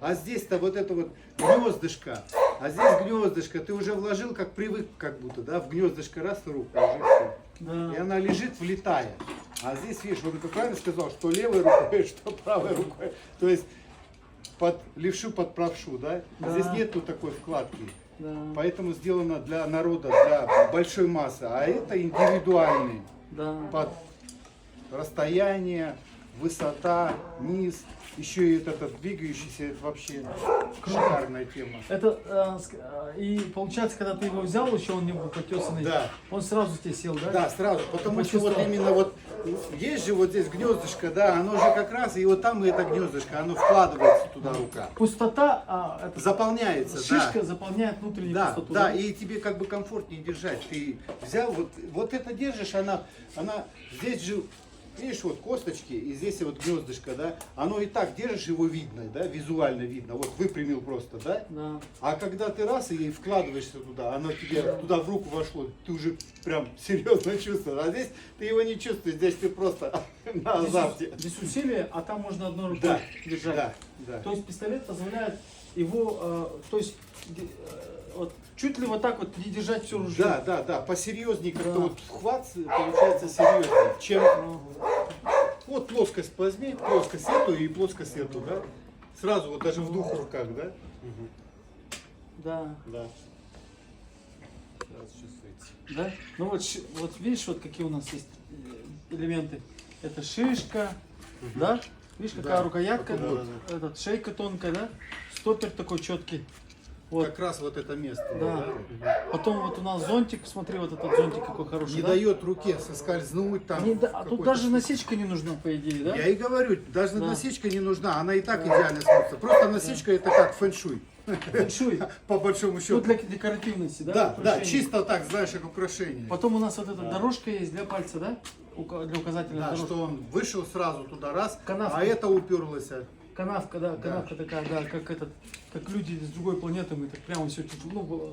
А здесь-то вот это вот гнездышко, а здесь гнездышко, ты уже вложил, как привык, как будто, да, в гнездышко раз и руку ложишь, и Да. она лежит, влетая. А здесь, видишь, вот ты правильно сказал, что левой рукой, что правой рукой. То есть под левшу, под правшу, да? Да. Здесь нету такой вкладки. Да. Поэтому сделано для народа, для большой массы. А это индивидуальный. Да. Под расстояние, высота, низ. Еще и этот двигающийся, это вообще шикарная тема. Это и получается, когда ты его взял, еще он не был потесанный, Да. он сразу тебе сел, да? Да, сразу, потому что вот Почувствовал. именно вот есть же вот здесь гнездышко, да, оно же как раз, и вот там и это гнездышко, оно вкладывается туда рука. Пустота, это Заполняется, шишка да. заполняет внутреннюю Да, пустоту. да, и тебе как бы комфортнее держать. Ты взял, вот это держишь, она здесь же, видишь, вот косточки, и здесь вот гнездышко, да, оно и так держишь, его видно, да, визуально видно, вот выпрямил просто, да. Да. А когда ты раз и вкладываешься туда, оно тебе туда в руку вошло, ты уже прям серьезно чувствуешь. А здесь ты его не чувствуешь, здесь ты просто на азарте. Здесь усилие, а там можно одной рукой Да, держать. да, да. То есть пистолет позволяет его, то есть вот, чуть ли вот так вот не держать все ружье. Да, да, да, посерьезнее как-то Да. вот хват получается серьезнее, чем Ага. вот плоскость возьми, плоскость эту и плоскость эту, да. Сразу вот даже в двух руках, да? Да. Да. Сразу чувствуете. Да? Ну вот, вот видишь, вот какие у нас есть элементы. Это шишка, да? Видишь, какая Да. рукоятка, Да, вот, да, этот шейка тонкая, да? Стопер такой четкий. Вот. Как раз вот это место. Да. Потом вот у нас зонтик, смотри, вот этот зонтик какой хороший, Не да? дает руке соскользнуть там. Не да- а тут какой-то даже насечка не нужна, по идее, да? Я и говорю, даже Да. насечка не нужна, она и так идеально смотрится. Просто насечка это как фэншуй, Фэншуй. по большому Ну, счету. для декоративности, да? Да, да, украшения. чисто так, знаешь, как украшение. Потом у нас вот эта дорожка есть для пальца, да? Для указательной Да, дорожки. что он вышел сразу туда раз, Канавка. а это уперлось. Канавка, да, канавка такая, да, как люди с другой планеты, мы так прямо все чуть-чуть, ну,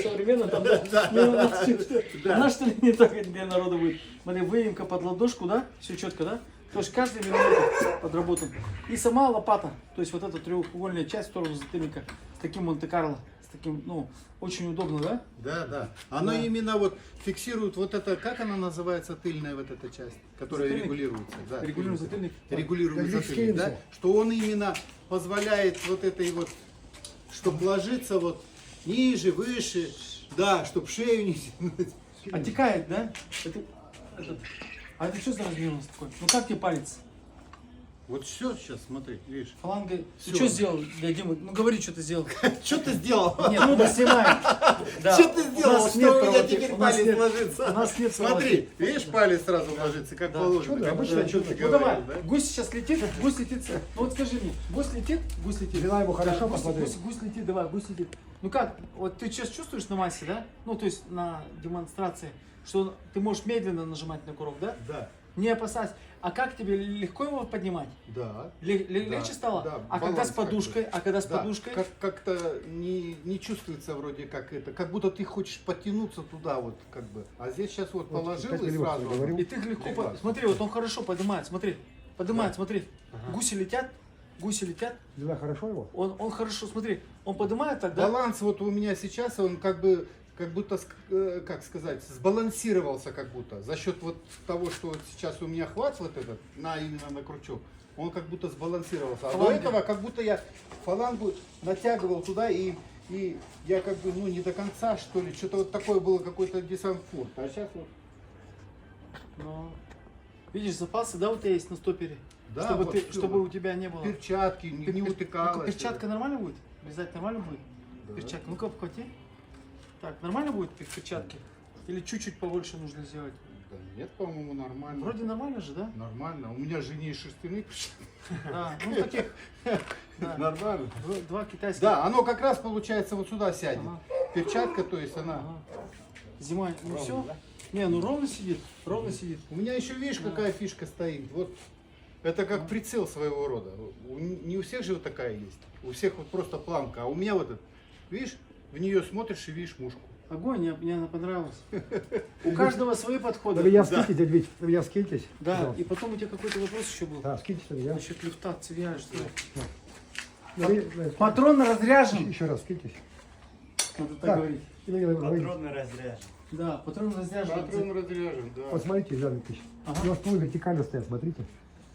современно там, да, не, у нас чуть-чуть. У нас что ли не так для народа будет? Смотри, выемка под ладошку, да, все четко, да? То есть каждый миллиметр подработан. И сама лопата, то есть вот эта треугольная часть в сторону затыльника, с таким Монте-Карло, с таким, ну, очень удобно, да? Да, да. Оно Да. именно вот фиксирует вот это, как она называется, тыльная вот эта часть, которая Затыльник? регулируется. Да, Регулируем затыльник. Регулируем Как затыльник, да? Вискинси. Что он именно позволяет вот этой вот, чтобы ложиться вот ниже, выше, да, чтобы шею не тянуть. Отекает, да? А это что за размер у нас такой? Ну как тебе палец? Вот все сейчас, смотри, видишь. Фаланга. Ты Всё. что сделал для Димы? Ну говори, что ты сделал. Что ты сделал? Нет, ну снимай. Да. Что ты У сделал? нас Что нет у меня проводи- теперь у нас палец нет- ложится? у нас нет Смотри, видишь, палец сразу ложится, как Да. положено. Чудо, как обычное что чудо. ты Ну давай, говорил, да? гусь сейчас летит, гусь летит. Ну вот скажи мне, гусь летит, гусь летит. Взяла его хорошо, Да, гусь, посмотри. гусь летит, давай, гусь летит. Ну как, вот ты сейчас чувствуешь на массе, да? Ну то есть на демонстрации, что ты можешь медленно нажимать на курок, да? Да, Не опасайся. А как тебе легко его поднимать? да. Легче стало? да, А когда с баланс как бы. подушкой? А когда с Да, подушкой? как-то не чувствуется вроде как это, как будто ты хочешь подтянуться туда вот как бы. А здесь сейчас вот Вот положил 5 и миллионов сразу. я говорю. И ты легко, Легла. смотри, вот он хорошо поднимает, смотри, поднимает, Да. смотри, гуси летят, Взяла хорошо его? он хорошо, смотри, он поднимает так, да? Баланс вот у меня сейчас, он как будто, как сказать, сбалансировался как будто. За счет вот того, что вот сейчас у меня хват вот этот, именно на крючок, он как будто сбалансировался. А до Фаланга. этого как будто я фалангу натягивал туда и я как бы, ну, не до конца, что ли, что-то вот такое было, какой-то дискомфорт. А сейчас вот, Ну, видишь, запасы, да, у тебя есть на стопере? да, чтобы, вот ты, всё, чтобы вот у тебя не было. перчатки, не утыкалось. Перчатка нормально будет? Вязать нормально будет? Да. Перчатка. Ну-ка, обхвати. Так, нормально будет перчатки? Или чуть-чуть побольше нужно сделать? Да нет, по-моему, нормально. Вроде нормально же, да? Нормально. У меня же не шерстяные перчатки. Да, ну таких. Да. Нормально. Два китайских. Да, оно как раз получается вот сюда сядет. Ага. Перчатка, то есть она. Ага. Зима, ну Ровно, все. да? Не, ну ровно сидит, ровно сидит. У меня еще, видишь, какая фишка стоит. Вот это как прицел своего рода. Не у всех же вот такая есть. У всех вот просто планка. А у меня вот этот, видишь, в нее смотришь и видишь мушку. Огонь, мне она понравилась. У каждого свои На подходы. меня скиньтесь, дядь Вить, на меня скиньтесь. Да, Пожалуйста. и потом у тебя какой-то вопрос еще был. Да, скиньтесь на меня. Насчет лифта, цевья, что ли? На меня- Патрон разряжен. Еще раз скиньтесь. Надо так Так. говорить. И на меня говорите. Патронный разряжен. Да, патрон разряжен. Патрон разряжен, да. Вот смотрите, Иван Викторович. Ага. У вас стволы вертикально стоят, смотрите.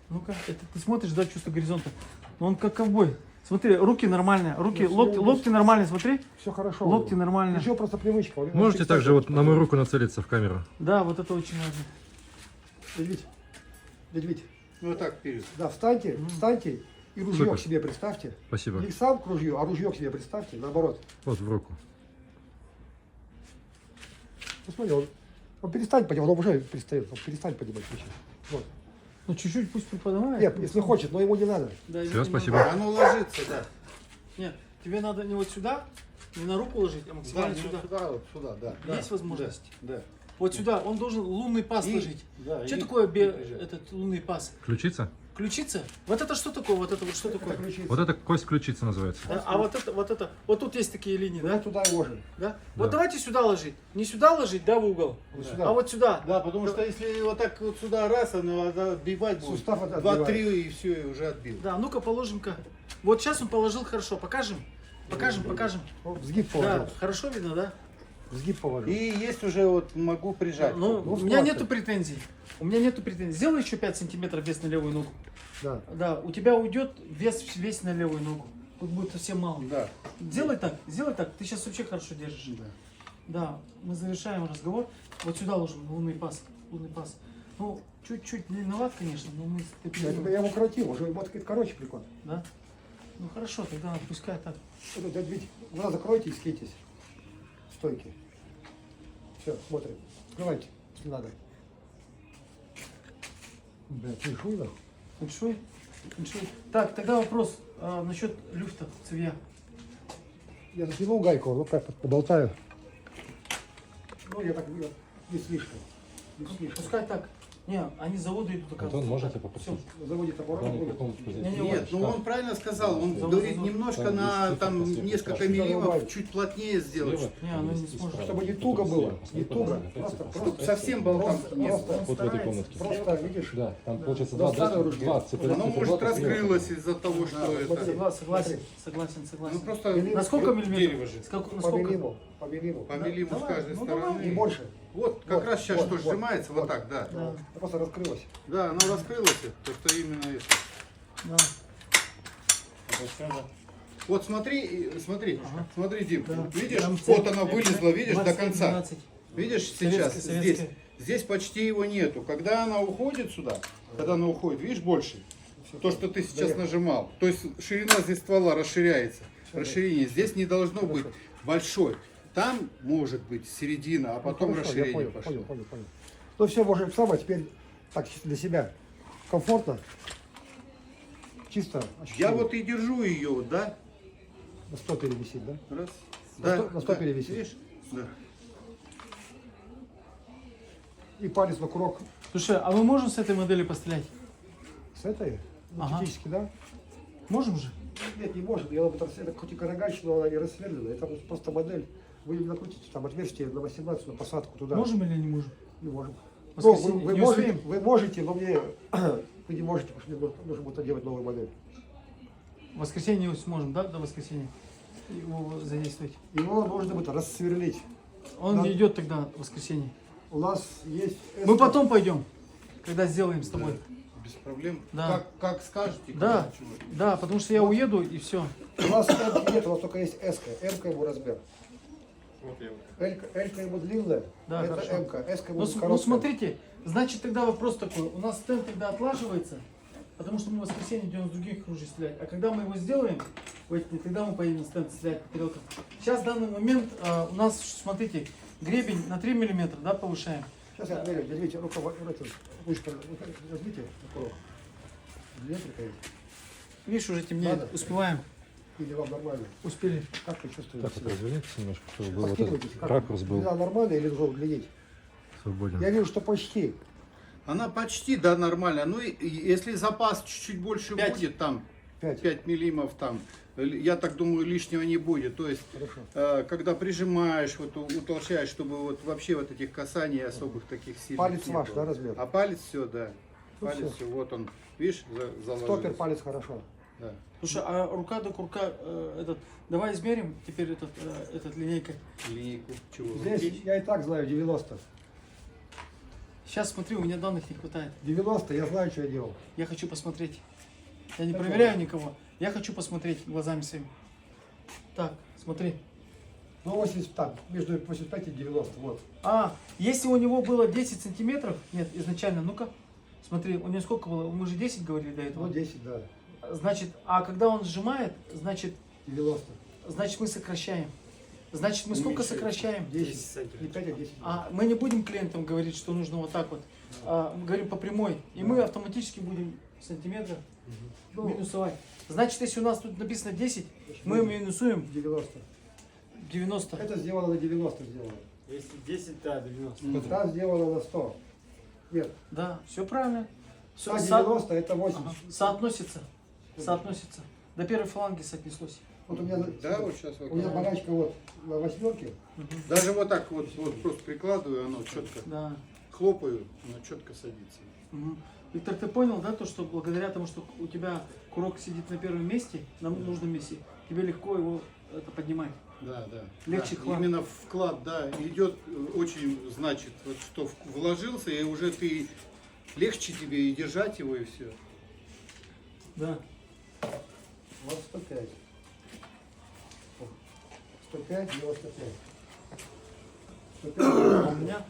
Ну-ка, это ты смотришь, да, чувство горизонта. Но он как ковбой. Смотри, руки нормальные, руки, Ну, локти, всё, локти нормальные, смотри. Все хорошо. Локти нормально. Еще просто привычка. Можете также вот на мою руку нацелиться в камеру? Да, вот это очень важно. Дядь Вить, Вот так вперед. да, встаньте, встаньте и ружье Супер. к себе представьте. Спасибо. Не сам к ружью, а ружье к себе представьте, наоборот. Вот в руку. Ну смотри, он перестань поднимать, он уже перестает, он перестань поднимать плечи. Вот. Ну чуть-чуть пусть приподнимает. Нет, если хочет, но ему не надо. Да, Все, ему спасибо. надо. Оно ложится, да. Нет, тебе надо не вот сюда, не на руку ложить, а Да, максимально не сюда. вот сюда, вот сюда, да. Есть возможность? Да. Вот сюда, он должен лунный пас И- ложить. да, Что и- такое и прижать. этот лунный пас? Ключица? Ключица? Вот это что такое? Вот это вот что Это такое? ключица. Вот это кость ключицы называется. А вот это, вот тут есть такие линии, Ну, да? туда и ложим. Да? Вот давайте сюда ложить. Не сюда ложить, да, в угол, Вот Да. сюда. а вот сюда. Да, потому что если вот так вот сюда раз, оно отбивать будет. Сустав это 2-3 и все, и уже отбил. Да, ну-ка положим-ка. Вот сейчас он положил хорошо. Покажем. Покажем. Вот сгиб Да, положил. хорошо видно, да? Сгиб положил. И есть уже вот могу прижать. Ну, Ну, у меня классно. нету претензий. У меня нету претензий. Сделай еще 5 сантиметров вес на левую ногу. Да. Да, у тебя уйдет вес весь на левую ногу. Тут будет совсем мало. Да. Сделай так, сделай так. Ты сейчас вообще хорошо держишь. Да. Да, мы завершаем разговор. Вот сюда ложим лунный пас. Лунный пас. Ну, чуть-чуть длинноват, конечно, но мы... Я его укоротил, уже вот короче прикольно. Да? Ну хорошо, тогда пускай так. Вот, дядь Вить, глаза закройте и скейтесь. Стойки. Все, смотрим. Открывайте, если надо. Блядь, фэншуй нахуй. Фэншуй? Фэншуй. Так, тогда вопрос насчет люфта, цевья. Я затянул гайку, ну как поболтаю. Ну, я так не слишком. Не слишком. Пускай так. Не, они заводы идут, оказывается. Антон, можете Так, попросить? всё. Заводит оборот. Там будет. каком-то позиции. Не-не, Нет, ну он правильно сказал, он Зазор, говорит зазор. немножко Там на есть там цифра, несколько посмотри. миллимов чуть плотнее сделать. Слева Не, оно не и сможет. справа. Чтобы не туго было, Посмотри, не туго, посмотри, просто- посмотри, просто посмотри. Совсем болтам Просто, нет. просто, Вот в этой комнатке. просто, видишь, Да. Там получается Да, два старое ружье. цепляют. Оно может раскрылось из-за того, что это. Согласен, согласен, согласен. Ну просто На сколько миллиметров? дерево же. На по сколько? миллиму, по миллиму. По миллиму с давай, каждой ну стороны. И больше. Вот, как Вот, раз сейчас вот, что вот, сжимается, вот так, да. Да. Просто раскрылось. Да, оно раскрылось, то что именно это. Да. Вот смотри, смотри, Ага. смотри, Дим, Да. видишь, Там вот цель- она вылезла, видишь, до 20, конца. 12. Видишь, Советская, сейчас советская. здесь почти его нету. Когда она уходит сюда, когда она уходит, видишь, больше. То, что ты сейчас Доехал. нажимал. То есть ширина здесь ствола расширяется. Расширение здесь не должно быть большой. Там может быть середина, а потом Ну, хорошо, я расширение понял, пошло. понял. Ну все, может самое, теперь так чисто для себя. Комфортно. Чисто Я ощущение. вот и держу ее, вот, да? На 100 перевисит, да? Раз. На 100 перевесить. Видишь? Да. И палец на курок. Слушай, а мы можем с этой модели пострелять? С этой? Ну, Ага. теоретически, да? Можем же? Нет, не может. Это хоть и карагач, но она не рассверлена. Это просто модель. Вы не накрутите там отверстие на 18 на посадку туда. Можем или не можем? Не можем. В Ну, воскресенье вы, не можете, успеем? вы можете, но мне вы не можете, потому что мне нужно будет делать новую модель. В воскресенье сможем, да, до воскресенья? Его задействовать. Его нужно будет рассверлить. Он Да. не идет тогда в воскресенье. У нас есть... Мы потом пойдем, когда сделаем с тобой. Без проблем. Да. Как скажете. Да, когда, чего. да, потому что я уеду и все. У нас М нет, у нас только есть S-ка. М-ка его размер. L-ка ему длинная, Да, это хорошо. М-ка. S-ка ему Ну, короткая. ну смотрите, значит тогда вопрос такой. У нас стенд тогда отлаживается, потому что мы в воскресенье идем с других ружей стрелять. А когда мы его сделаем, тогда мы поедем на стенд стрелять по тарелкам. Сейчас в данный момент у нас, смотрите, гребень на 3 миллиметра, да, повышаем. Сейчас я отмерю. Дядь Витя, руку ручку возьмите на курок. Миллиметрика есть. Видишь, уже темнеет. Надо? Успеваем. Или вам нормально? Успели. Как вы чувствуете Так вот себя? развернитесь немножко, чтобы был вот Подкидывайтесь, этот как? ракурс был Да, нормально или должен глядеть? свободен. Я вижу, что почти. Она почти, да, нормально. Ну, и если запас чуть-чуть больше 5. будет, там 5. 5 миллимов, там, я так думаю, лишнего не будет. То есть, Хорошо. когда прижимаешь, вот утолщаешь, чтобы вот вообще вот этих касаний особых таких сильных Палец не ваш, было. да, размер? А палец все, да. Ну, Палец всё. все, вот он, видишь, заложился. Стопер палец хорошо. Да. Слушай, а рука до курка, давай измерим теперь этот линейкой. Линейку чего? Здесь я и так знаю 90. Сейчас смотри, у меня данных не хватает. 90, я знаю, что я делал. Я хочу посмотреть. Я не проверяю никого. Я хочу посмотреть глазами своими. Так, смотри. Ну, 80, там, между 85 и 90, вот. А, если у него было 10 сантиметров, нет, изначально, ну-ка, смотри, у него сколько было? Мы же 10 говорили до этого. Ну, 10, да. Значит, а когда он сжимает, значит 90. мы сокращаем. Значит, мы сколько Уменьшаем. сокращаем? 10. Не 5, а 10. А мы не будем клиентам говорить, что нужно вот так вот. Мы говорим по прямой. И мы автоматически будем сантиметров минусовать. Значит, если у нас тут написано 10, мы минусуем 90. 90. Это сделано на 90 сделано. Если 10, да, 90. Там сделано на 100. Нет, Да, все правильно. 100, 90 это 80. Ага. Соотносится. Соотносится. До первой фаланги соотнеслось. Вот у меня, Да, вот сейчас вот. у меня болячка вот на восьмерке. Даже вот так вот просто прикладываю, оно четко. Да. Хлопаю, оно четко садится. Мгм. Виктор, ты понял, да, то, что благодаря тому, что у тебя курок сидит на первом месте, на нужном месте, тебе легко его поднимать. Да, да. Легче Да, хват. именно вклад, да, идет очень, значит, вот что вложился, и уже ты легче тебе и держать его, и все. Да. Вот 105. 105, 95. 105, А у меня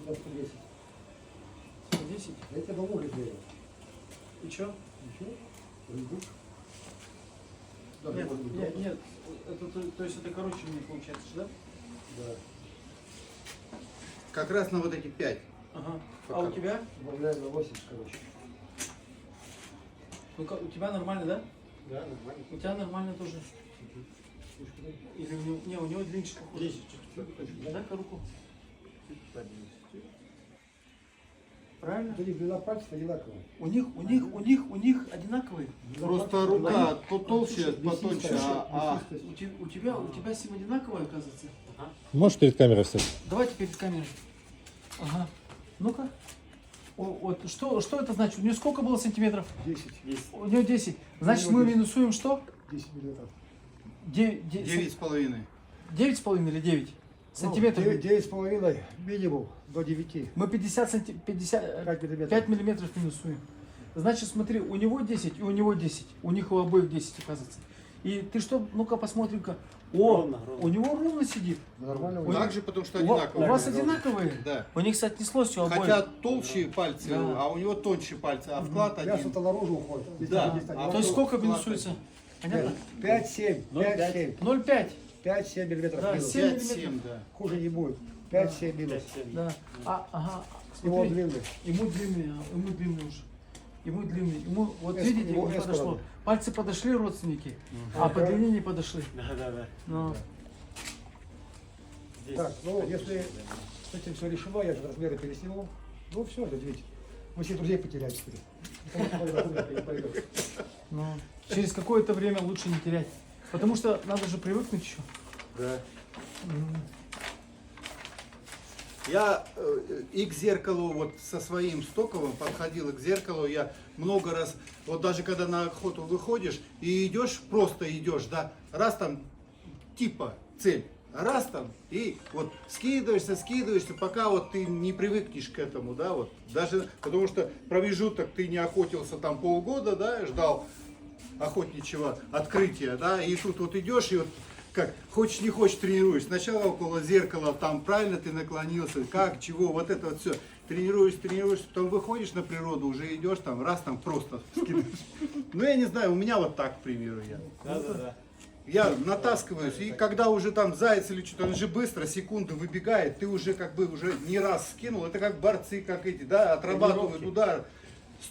110. 110. Я тебе домой верю. И что? Ничего? Рыбук. Да, Нет, может быть, нет, дома. нет. То есть это короче у меня получается, да? Да. Как раз на вот эти 5. Ага. А у тебя? Добавляю на 80, короче. Ну-ка, у тебя нормально, да? Да, нормально. У тебя нормально тоже. Или у него, не, у него длиннее похоже. 10 чуть-чуть. Дай-ка руку. Правильно? Вот у них длина пальцев одинаковая. У них одинаковые. Просто рука то толще, потоньше, У тебя с ним одинаковые, оказывается. Можешь перед камерой встать? Давайте перед камерой. Ага. Ну-ка. Вот что это значит? У нее сколько было сантиметров? 10. У нее 10. Значит, У него мы 10. минусуем что? 10 миллиметров. 9,5. 9,5 или 9 сантиметров? 9,5 минимум до 9. Мы 50, 5 миллиметров. 5 миллиметров минусуем. Значит, смотри, у него 10 и у него 10. У них у обоих 10, оказывается. И ты что, ну-ка посмотрим-ка. О, Ровно. у него ровно сидит. Нормально. У Так же, потому что У одинаковые. вас одинаковые? Да. У них соотнеслось у обоих. Хотя толще пальцы, Да. а у него тоньше пальцы, а вклад один. Мясо-то наружу уходит. Здесь Да. есть один. То есть сколько минусуется? Понятно? 5-7. 5-7. 0,5. 5-7 миллиметров Да, минус. 7 5-7, да. Хуже не будет. 5-7 минус. Да. Ага. Его Смотри, длинный. ему длинный уже. Ему длинный. Ему, вот Эс- видите, его не эскорт. подошло. Пальцы подошли, родственники, а по длине не подошли. Да. Ну, Здесь. Так, ну если с этим все решено, я же размеры пересниму. Ну все, видите. Мы всех друзей потеряли теперь. Не пойдет. ну, через какое-то время лучше не терять. Потому что надо же привыкнуть еще. Да. Я и к зеркалу, вот со своим стоковым подходил и к зеркалу, я много раз, вот даже когда на охоту выходишь и идешь, просто идешь, да, раз там типа цель, раз там, и вот скидываешься, пока вот ты не привыкнешь к этому, да, вот, даже потому что промежуток ты не охотился там полгода, да, ждал охотничьего открытия, да, и тут вот идешь и вот как, хочешь не хочешь тренируешь. Сначала около зеркала, там правильно ты наклонился, как, чего, вот это вот все. Тренируешь, потом выходишь на природу, уже идешь там, раз там просто скидываешь. Ну я не знаю, у меня вот так, к примеру, я. Да. Я натаскиваюсь, и когда уже там заяц или что-то, он же быстро, секунду выбегает, ты уже как бы уже не раз скинул, это как борцы, как эти, да, отрабатывают удар,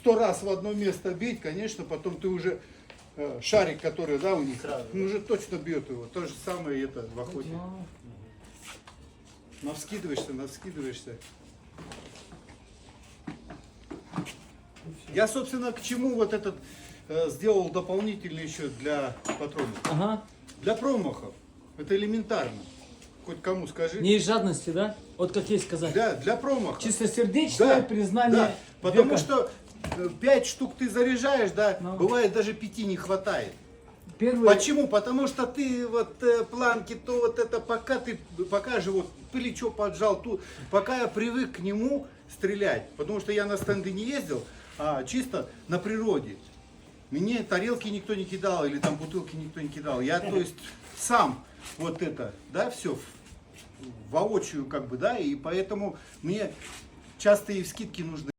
100 раз в одно место бить, конечно, потом ты уже шарик, который, да, у них, он уже точно бьет его, то же самое это в охоте. Навскидываешься. Я, собственно, к чему вот этот сделал дополнительный еще для патронов. Ага. Для промахов. Это элементарно. Хоть кому скажи. Не из жадности, да? Вот как ей сказать. Да, для промахов. Чистосердечное признание. Да, потому века. что 5 штук ты заряжаешь, да, Ну. бывает даже 5 не хватает. Первый... Почему? Потому что ты вот планки, то вот это, пока же вот плечо поджал, тут, пока я привык к нему стрелять, потому что я на стенды не ездил, а чисто на природе. Мне тарелки никто не кидал или там бутылки никто не кидал. Я, то есть, сам вот это, да, все воочию как бы, да, и поэтому мне часто и скидки нужны.